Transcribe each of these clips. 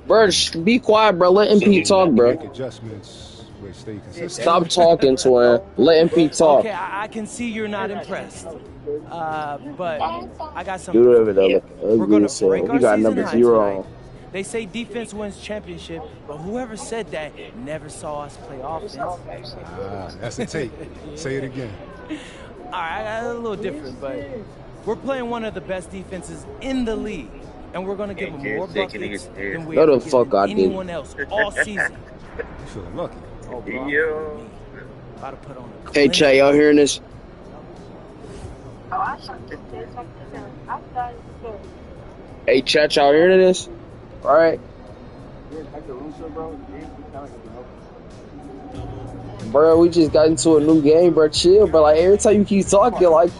Bro, be quiet, bro. Let MP talk, bro. Stop talking to him. Let MP talk. Okay, I can see you're not impressed. But I got something. Do whatever though. We're gonna break our You got season number high 0 tonight. on. They say defense wins championship, but whoever said that never saw us play offense. That's a tape. Say it again. All right, a little different, but we're playing one of the best defenses in the league, and we're gonna give them more buckets than we ever given anyone else all season. You feeling lucky? Oh, bro. About to put on a Hey, Chay, y'all hearing this? Hey, chat, y'all hearing this? All right. Bro, we just got into a new game, bro. Chill, but like every time you keep talking, like.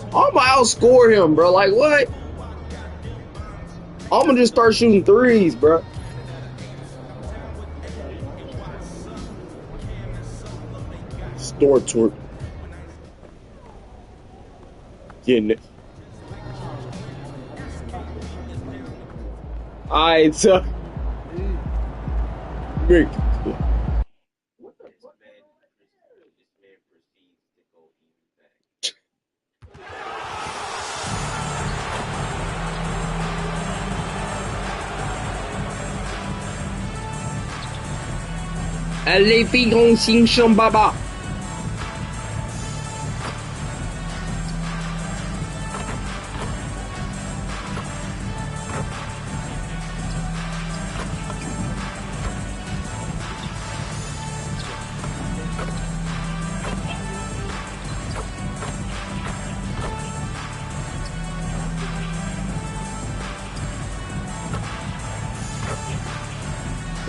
I'm gonna outscore him, bro. Like, what? I'm gonna just start shooting threes, bro. Store twerk. Getting it. Alright, so. Rick. Les filles grosses sont baba.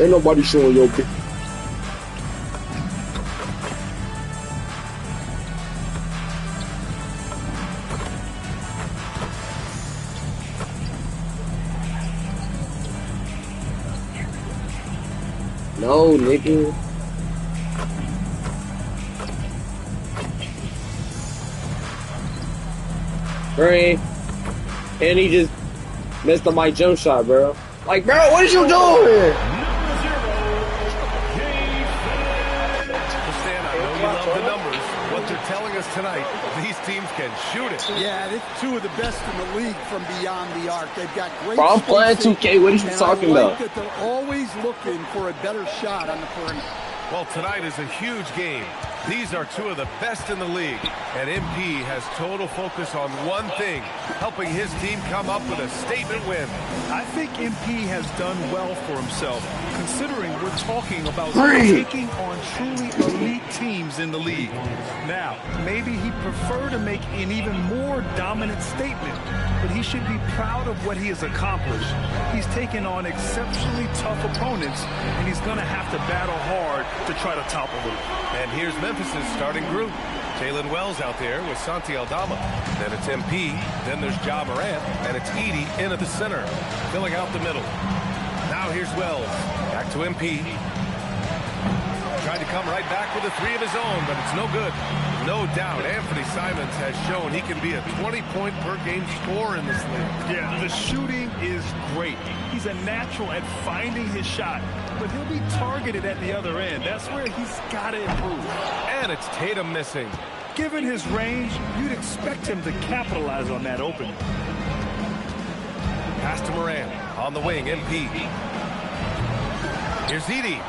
Ain't nobody showing your bitch. No, nigga. Green. And he just missed on my jump shot, bro. Like, bro, what is you doing? Tonight, these teams can shoot it. Yeah, they're two of the best in the league from beyond the arc. They've got great. Bro, I'm playing 2K. What are you talking about? That they're always looking for a better shot on the perimeter. Well, tonight is a huge game. These are two of the best in the league, and MP has total focus on one thing, helping his team come up with a statement win. I think MP has done well for himself, considering we're talking about taking on truly elite teams in the league. Now, maybe he'd prefer to make an even more dominant statement, but he should be proud of what he has accomplished. He's taken on exceptionally tough opponents, and he's going to have to battle hard to try to topple them. And here's Memphis' starting group. Jalen Wells out there with Santi Aldama. Then it's MP. Then there's Ja Morant. And it's Edey in at the center, filling out the middle. Now here's Wells. Back to MP. Tried to come right back with a three of his own, but it's no good. No doubt, Anthony Simons has shown he can be a 20-point-per-game scorer in this league. Yeah, the shooting is great. He's a natural at finding his shot, but he'll be targeted at the other end. That's where he's got to improve. And it's Tatum missing. Given his range, you'd expect him to capitalize on that opening. Pass to Morant. On the wing, MP. Here's Edey.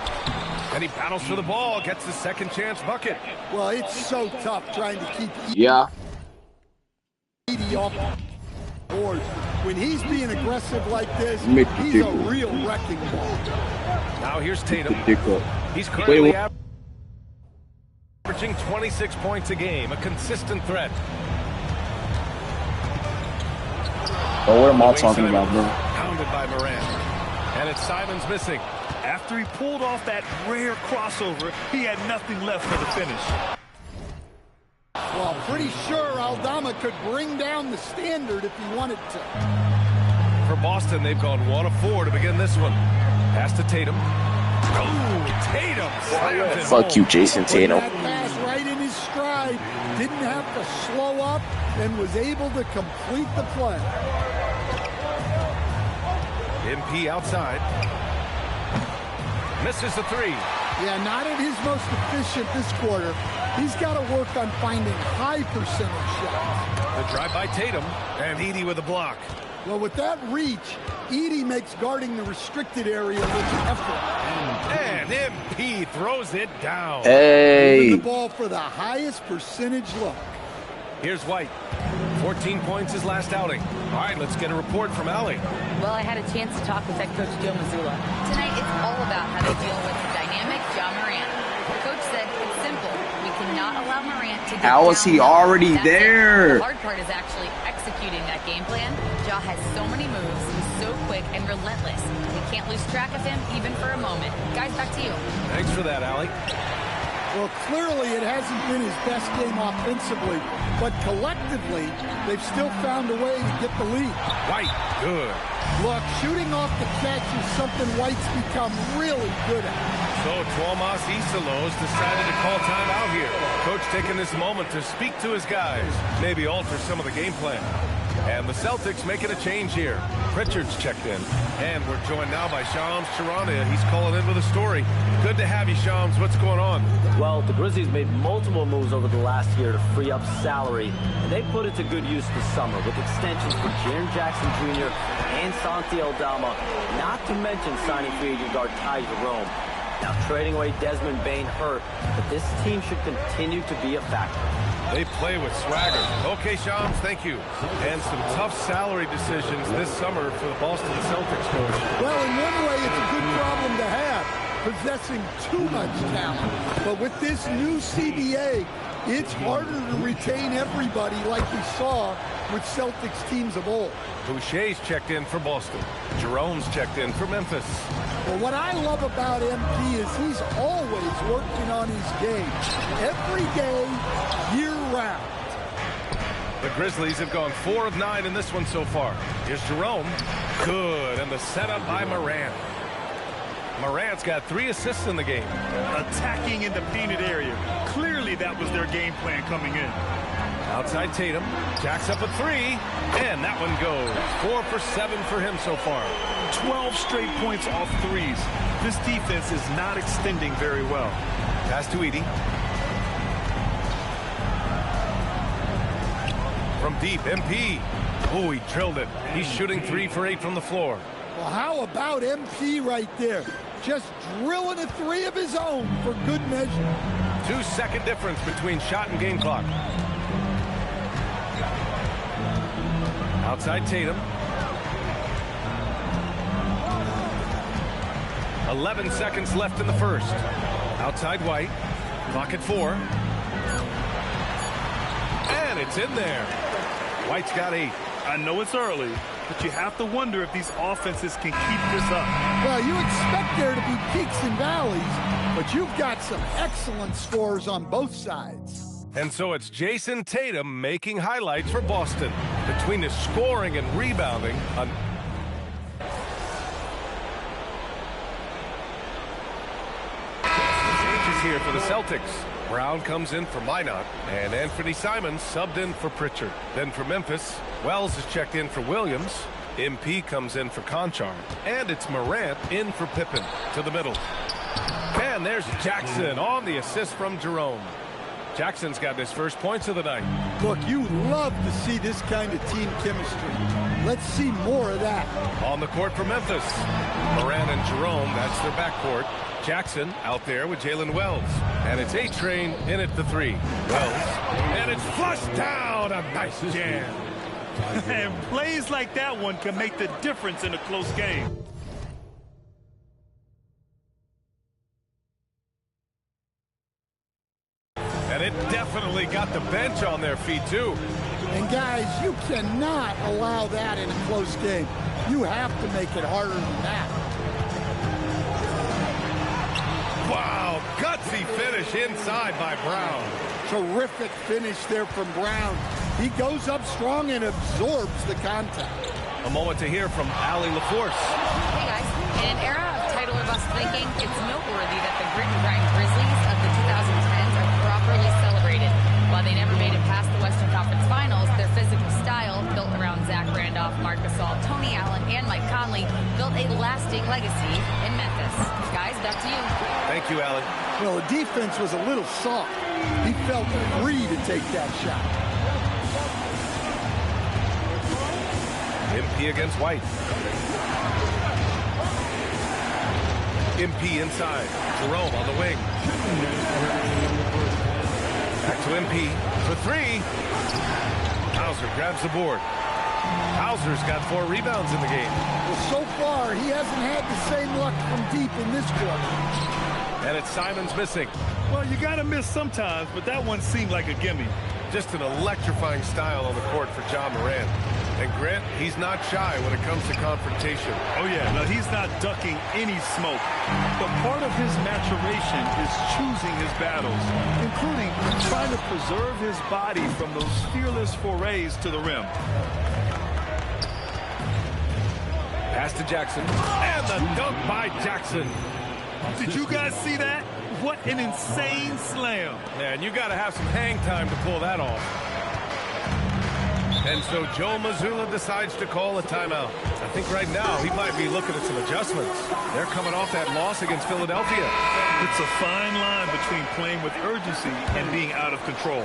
And he battles for the ball, gets the second chance bucket. Well, it's so tough trying to keep Edey off the board. When he's being aggressive like this, he's a real wrecking ball. Now here's Tatum. He's currently averaging 26 points a game, a consistent threat. Oh, what am I talking about, bro? Pounded by Morant. And it's Simons missing. After he pulled off that rare crossover, he had nothing left for the finish. Well, pretty sure Aldama could bring down the standard if he wanted to. For Boston, they've gone 1 of 4 to begin this one. Pass to Tatum. Oh, Tatum! Fuck you, Jason Tatum. That pass right right in his stride, didn't have to slow up, and was able to complete the play. MP outside. Misses the three. Yeah, not at his most efficient this quarter. He's got to work on finding high percentage shots. The drive by Tatum, and Edey with a block. Well, with that reach, Edey makes guarding the restricted area look effortless. And MP throws it down. Hey. The ball for the highest percentage look. Here's White. 14 points his last outing. All right, let's get a report from Allie. Well, I had a chance to talk with head coach Joe Mazzulla. Tonight, it's all about how they deal with the dynamic Ja Morant. The coach said it's simple. We cannot allow Morant to get How is he already there? The hard part is actually executing that game plan. Ja has so many moves. He's so quick and relentless. We can't lose track of him even for a moment. Guys, back to you. Thanks for that, Allie. Well, clearly it hasn't been his best game offensively, but collectively, they've still found a way to get the lead. White, good. Look, shooting off the catch is something White's become really good at. So Tuomas Isalos decided to call time out here. Coach taking this moment to speak to his guys, maybe alter some of the game plan. And the Celtics making a change here. Pritchard's checked in. And we're joined now by Shams Charania. He's calling in with a story. Good to have you, Shams. What's going on? Well, the Grizzlies made multiple moves over the last year to free up salary, and they put it to good use this summer with extensions for Jaren Jackson Jr. and Santi Aldama, not to mention signing free agent guard Ty Jerome. Now trading away Desmond Bane hurt, but this team should continue to be a factor. They play with swagger. Okay, Shams, thank you. And some tough salary decisions this summer for the Boston Celtics coach. Well, in one way, it's a good problem to have, possessing too much talent. But with this new CBA, it's harder to retain everybody like we saw with Celtics teams of old. Boucher's checked in for Boston. Jerome's checked in for Memphis. Well, what I love about MP is he's always working on his game. Every day, year-round. The Grizzlies have gone 4 of 9 in this one so far. Here's Jerome. Good. And the setup by Morant. Morant's got 3 assists in the game. Attacking in the painted area. Clearly that was their game plan coming in. Outside Tatum. Jacks up a 3. And that one goes. 4 for 7 for him so far. 12 straight points off threes. This defense is not extending very well. Pass to Edey. From deep, MP. Oh, he drilled it. He's shooting 3 for 8 from the floor. Well, how about MP right there? Just drilling a 3 of his own for good measure. 2-second difference between shot and game clock. Outside Tatum. 11 seconds left in the first. Outside White. Clock at 4. And it's in there. White's got 8. I know it's early, but you have to wonder if these offenses can keep this up. Well, you expect there to be peaks and valleys, but you've got some excellent scores on both sides. And so it's Jason Tatum making highlights for Boston. Between his scoring and rebounding, changes here for the Celtics. Brown comes in for Minot, and Anthony Simons subbed in for Pritchard. Then for Memphis, Wells is checked in for Williams. MP comes in for Conchar. And it's Morant in for Pippen to the middle. And there's Jackson on the assist from Jerome. Jackson's got his first points of the night. Look, you love to see this kind of team chemistry. Let's see more of that. On the court for Memphis. Morant and Jerome, that's their backcourt. Jackson out there with Jalen Wells. And it's A-Train in at the 3. Wells. And it's flushed down. A nice jam. And plays like that one can make the difference in a close game. And it definitely got the bench on their feet, too. And, guys, you cannot allow that in a close game. You have to make it harder than that. Wow, gutsy finish inside by Brown. Terrific finish there from Brown. He goes up strong and absorbs the contact. A moment to hear from Allie LaForce. Hey, guys. In an era of title or bust thinking, it's noteworthy that the grit and grind Grizzlies of the 2010s are properly celebrated they never made it past the Western Conference Finals, their physical style, built around Zach Randolph, Marc Gasol, Tony Allen, and Mike Conley, built a lasting legacy in Memphis. Guys, back to you. Thank you, Allie. Well, the defense was a little soft. He felt free to take that shot. MP against White. MP inside. Jerome on the wing. Back to MP for three. Hauser grabs the board. Hauser's got 4 rebounds in the game. Well, so far, he hasn't had the same luck from deep in this quarter. And it's Simons missing. Well, you got to miss sometimes, but that one seemed like a gimme. Just an electrifying style on the court for Ja Morant. And Grant, he's not shy when it comes to confrontation. Oh, yeah. No, he's not ducking any smoke. But part of his maturation is choosing his battles, including trying to preserve his body from those fearless forays to the rim. Pass to Jackson. And the dunk by Jackson. Did you guys see that? What an insane slam. Man, you got to have some hang time to pull that off. And so Joe Mazzulla decides to call a timeout. I think right now he might be looking at some adjustments. They're coming off that loss against Philadelphia. It's a fine line between playing with urgency and being out of control.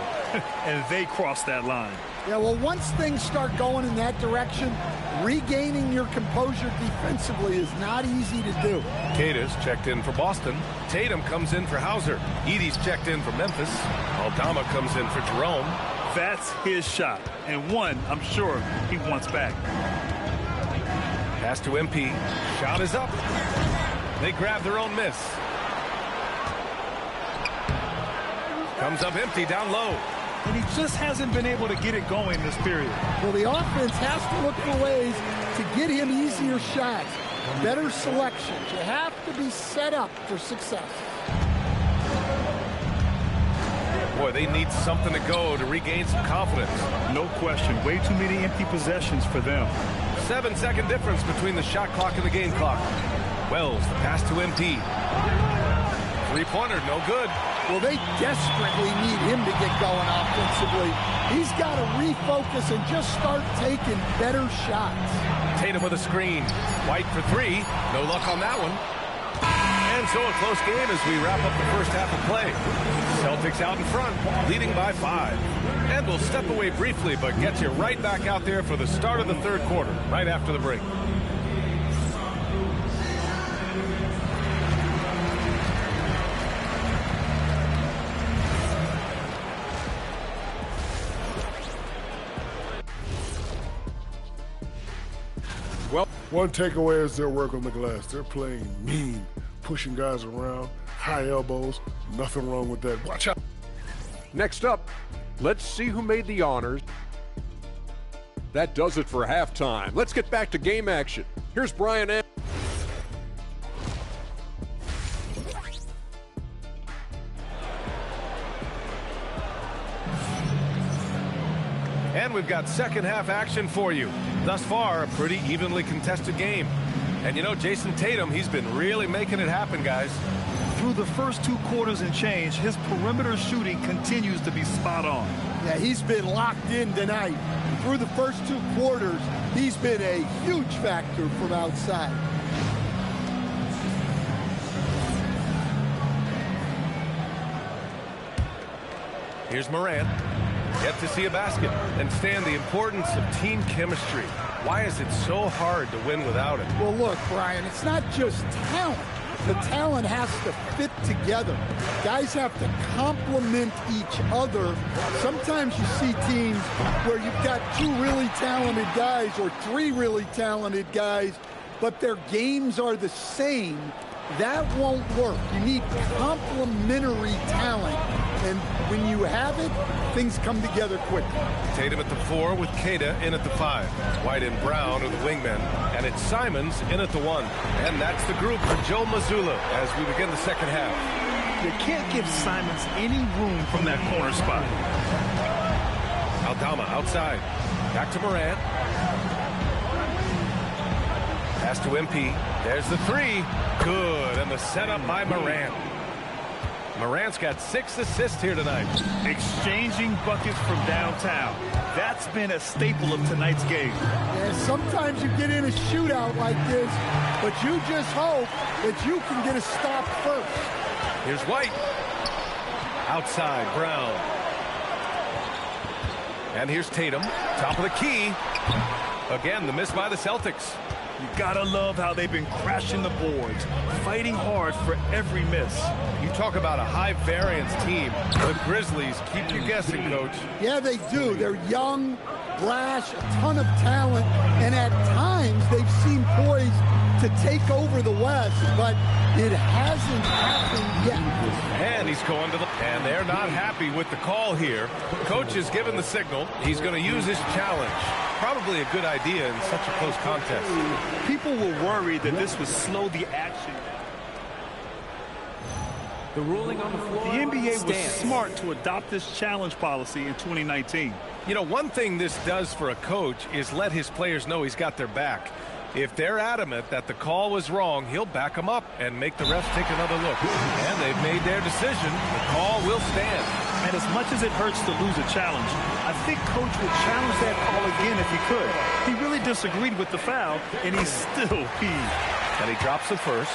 And they crossed that line. Yeah, well, once things start going in that direction, regaining your composure defensively is not easy to do. Cada's checked in for Boston. Tatum comes in for Hauser. Edey's checked in for Memphis. Aldama comes in for Jerome. That's his shot, and one I'm sure he wants back. Pass to MP. Shot is up. They grab their own miss. Comes up empty down low. And he just hasn't been able to get it going this period. Well, the offense has to look for ways to get him easier shots, better selections. You have to be set up for success. Boy, they need something to go to regain some confidence. No question. Way too many empty possessions for them. 7-second difference between the shot clock and the game clock. Wells, the pass to MP. Three-pointer, no good. Well, they desperately need him to get going offensively. He's got to refocus and just start taking better shots. Tatum with a screen. White for three. No luck on that one. And so a close game as we wrap up the first half of play. Celtics out in front, leading by 5. And we'll step away briefly, but get you right back out there for the start of the third quarter, right after the break. Well, one takeaway is their work on the glass. They're playing mean, pushing guys around, high elbows, nothing wrong with that. Watch out. Next up, let's see who made the honors. That does it for halftime. Let's get back to game action. Here's Brian M. And we've got second half action for you. Thus far, a pretty evenly contested game. And you know, Jason Tatum, he's been really making it happen, guys. Through the first 2 quarters and change, his perimeter shooting continues to be spot on. Yeah, he's been locked in tonight. Through the first 2 quarters, he's been a huge factor from outside. Here's Morant. Yet to see a basket. And Stan, the importance of team chemistry. Why is it so hard to win without it? Well, look, Brian, it's not just talent. The talent has to fit together. Guys have to complement each other. Sometimes you see teams where you've got 2 really talented guys or 3 really talented guys, but their games are the same. That won't work. You need complementary talent. And when you have it, things come together quickly. Tatum at the 4 with Cada in at the 5. White and Brown are the wingmen. And it's Simons in at the 1. And that's the group for Joe Mazzulla as we begin the second half. You can't give Simons any room from that corner spot. Aldama outside. Back to Morant. Pass to MP. There's the 3. Good. And the setup by Morant. Morant's got 6 assists here tonight. Exchanging buckets from downtown. That's been a staple of tonight's game. Yeah, sometimes you get in a shootout like this, but you just hope that you can get a stop first. Here's White. Outside, Brown. And here's Tatum. Top of the key. Again, the miss by the Celtics. You gotta love how they've been crashing the boards, fighting hard for every miss. You talk about a high-variance team. The Grizzlies keep you guessing, Coach. Yeah, they do. They're young, brash, a ton of talent, and at times they've seemed poised to take over the West, but it hasn't happened yet. And he's going to the... And they're not happy with the call here. Coach has given the signal. He's going to use his challenge. Probably a good idea in such a close contest. People were worried that this would slow the action. The ruling on the floor. The NBA was smart to adopt this challenge policy in 2019. You know, one thing this does for a coach is let his players know he's got their back. If they're adamant that the call was wrong, he'll back them up and make the refs take another look. And they've made their decision. The call will stand. And as much as it hurts to lose a challenge, I think Coach would challenge that call again if he could. He really disagreed with the foul, and he's still peeved. And he drops the first.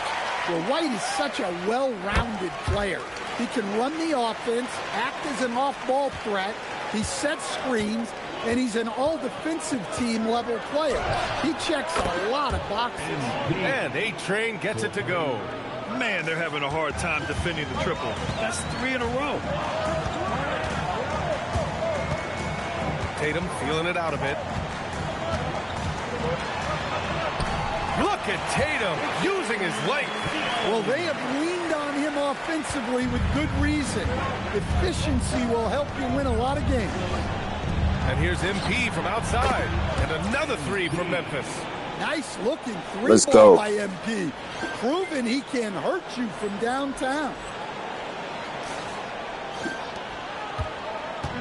Well, White is such a well-rounded player. He can run the offense, act as an off-ball threat, he sets screens, and he's an all-defensive team level player. He checks a lot of boxes. And A-Train gets it to go. Man, they're having a hard time defending the triple. That's 3 in a row. Tatum feeling it out a bit. Look at Tatum using his length. Well, they have leaned on him offensively with good reason. Efficiency will help you win a lot of games. And here's MP from outside. And another 3 from Memphis. Nice looking 3-ball by MP. Proving he can hurt you from downtown.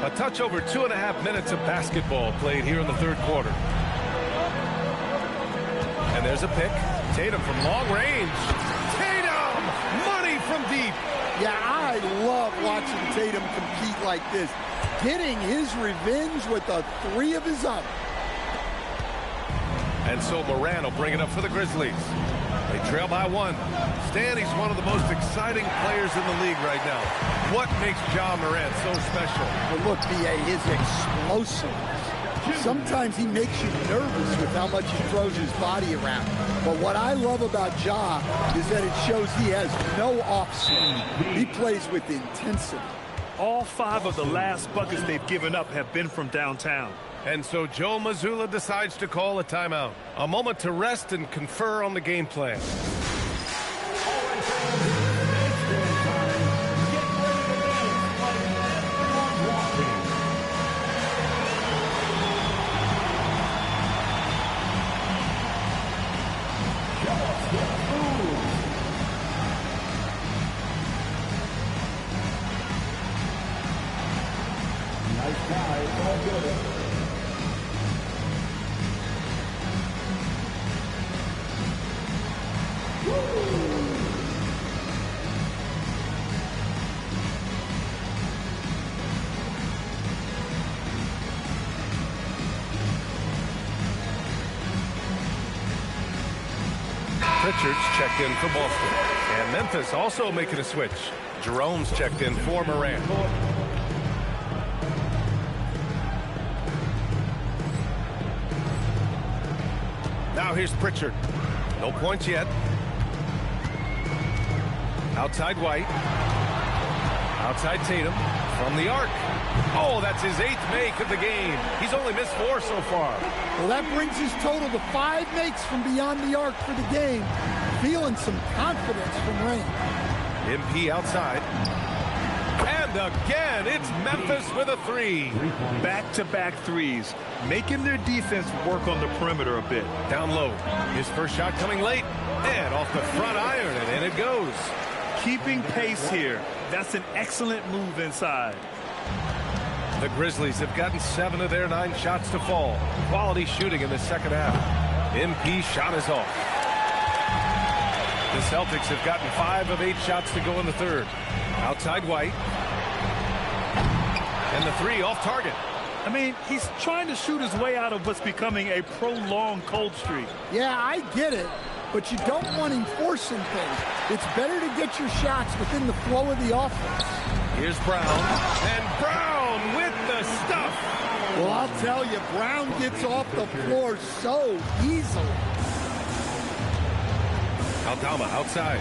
A touch over 2.5 minutes of basketball played here in the third quarter. And there's a pick. Tatum from long range. Tatum! Money from deep. Yeah, I love watching Tatum compete like this. Getting his revenge with a 3 of his own. And so Morant will bring it up for the Grizzlies. They trail by 1. Stan, he's one of the most exciting players in the league right now. What makes Ja Morant so special? Well, look, B.A., his explosiveness. Sometimes he makes you nervous with how much he throws his body around. But what I love about Ja is that it shows he has no off-swing. He plays with intensity. All 5 of the last buckets they've given up have been from downtown. And so Joe Mazzulla decides to call a timeout. A moment to rest and confer on the game plan. Pritchard's checked in for Boston. And Memphis also making a switch. Jerome's checked in for Morant. Now here's Pritchard. No points yet. Outside White. Outside Tatum. From the arc. Oh, that's his 8th make of the game. He's only missed 4 so far. Well, that brings his total to 5 makes from beyond the arc for the game. Feeling some confidence from Rain. MP outside. And again, it's Memphis with a 3. Back-to-back threes, making their defense work on the perimeter a bit. Down low. His first shot coming late. And off the front iron, and in it goes. Keeping pace here. That's an excellent move inside. The Grizzlies have gotten 7 of their 9 shots to fall. Quality shooting in the second half. MP shot is off. The Celtics have gotten 5 of 8 shots to go in the third. Outside White. And the 3 off target. I mean, he's trying to shoot his way out of what's becoming a prolonged cold streak. Yeah, I get it, but you don't want him forcing things. It's better to get your shots within the flow of the offense. Here's Brown, and Brown with the stuff. Well, I'll tell you, Brown gets off the floor so easily. Aldama outside.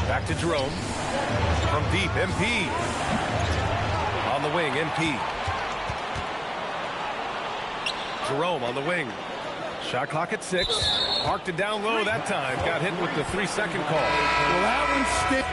Back to Jerome. From deep, MP. On the wing, MP. Jerome on the wing. Shot clock at 6. Parked it down low that time. Got hit with the 3-second call. Well, that one stick.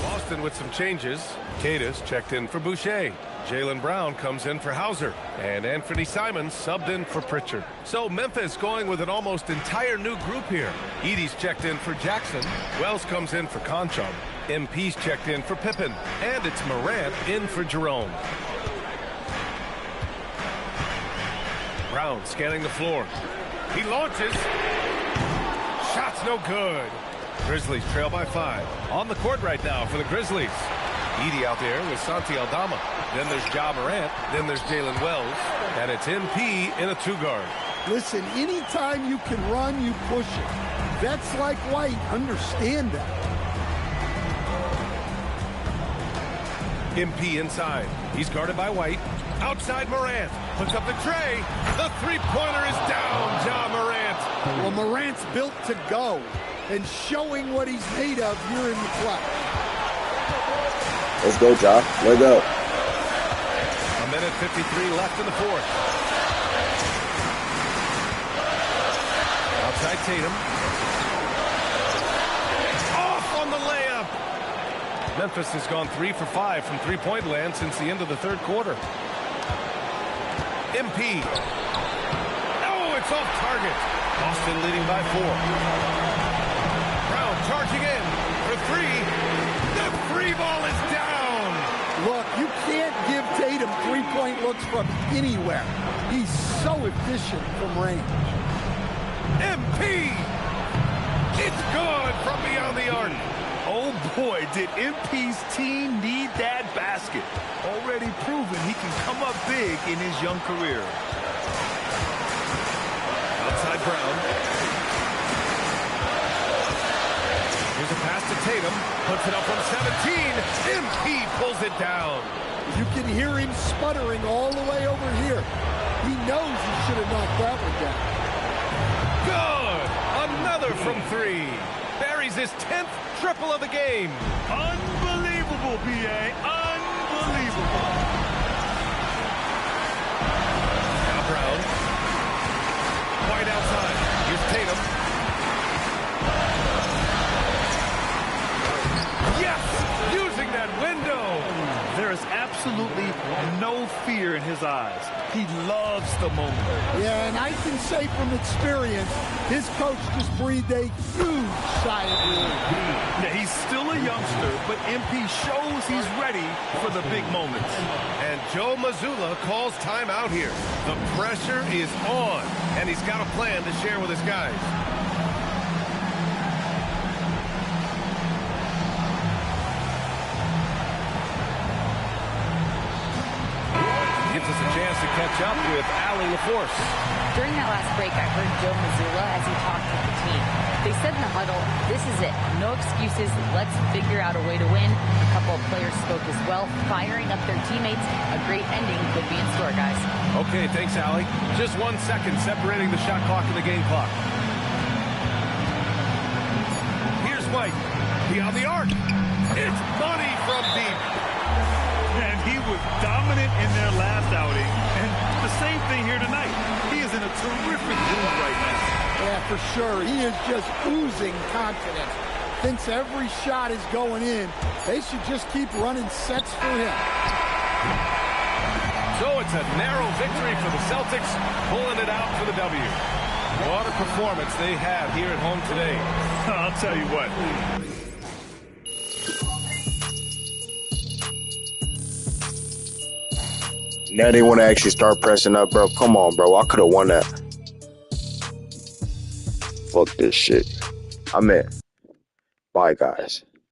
Boston with some changes. Cadis checked in for Boucher. Jaylen Brown comes in for Hauser. And Anthony Simons subbed in for Pritchard. So Memphis going with an almost entire new group here. Edey's checked in for Jackson. Wells comes in for Conchar. MP's checked in for Pippen. And it's Morant in for Jerome. Brown scanning the floor. He launches. Shot's no good. Grizzlies trail by 5. On the court right now for the Grizzlies. Edey out there with Santi Aldama. Then there's Ja Morant. Then there's Jalen Wells. And it's MP in a 2-guard. Listen, anytime you can run, you push it. Vets like White understand that. MP inside. He's guarded by White. Outside Morant. Puts up the tray. The 3-pointer is down. Ja Morant. Well, Morant's built to go and showing what he's made of here in the clutch. Let's go, Ja. Let go. 1:53 left in the fourth. Outside Tatum. Off on the layup. Memphis has gone 3 for 5 from three-point land since the end of the third quarter. MP. Oh, it's off target. Boston leading by 4. Brown charging in for 3. The 3 ball is down. Look, you can't give Tatum 3-point looks from anywhere. He's so efficient from range. MP. It's good from beyond the arc. Oh boy, did MP's team need that basket. Already proven he can come up big in his young career. Outside Brown. Here's a pass to Tatum. Puts it up from 17. MP pulls it down. You can hear him sputtering all the way over here. He knows he should have knocked that one down. Good. Another from 3. Buries his 10th triple of the game. Unbelievable, B.A. Unbelievable. Now Brown. White outside. Here's Tatum. Yes! Using that window. There is absolutely no fear in his eyes. He loves the moment. Yeah, and I can say from experience, his coach just breathed a huge sigh of relief. Yeah, he's still a youngster, but MP shows he's ready for the big moments. And Joe Mazzulla calls timeout here. The pressure is on, and he's got a plan to share with his guys. Gives us a chance to catch up with Allie LaForce. During that last break, I heard Joe Mazzulla as he talked with the team. They said in the huddle, this is it. No excuses. Let's figure out a way to win. A couple of players spoke as well, firing up their teammates. A great ending could be in store, guys. Okay, thanks, Allie. Just 1 second separating the shot clock and the game clock. Here's White. Beyond the arc. It's money from deep. And he was dominant in their last outing. And the same thing here tonight. He is in a terrific mood right now. Yeah, for sure. He is just oozing confidence. Thinks every shot is going in. They should just keep running sets for him. So it's a narrow victory for the Celtics, pulling it out for the W. What a performance they had here at home today. I'll tell you what. Now they want to actually start pressing up, bro. Come on, bro. I could have won that. fuck this shit. I'm in. Bye, guys.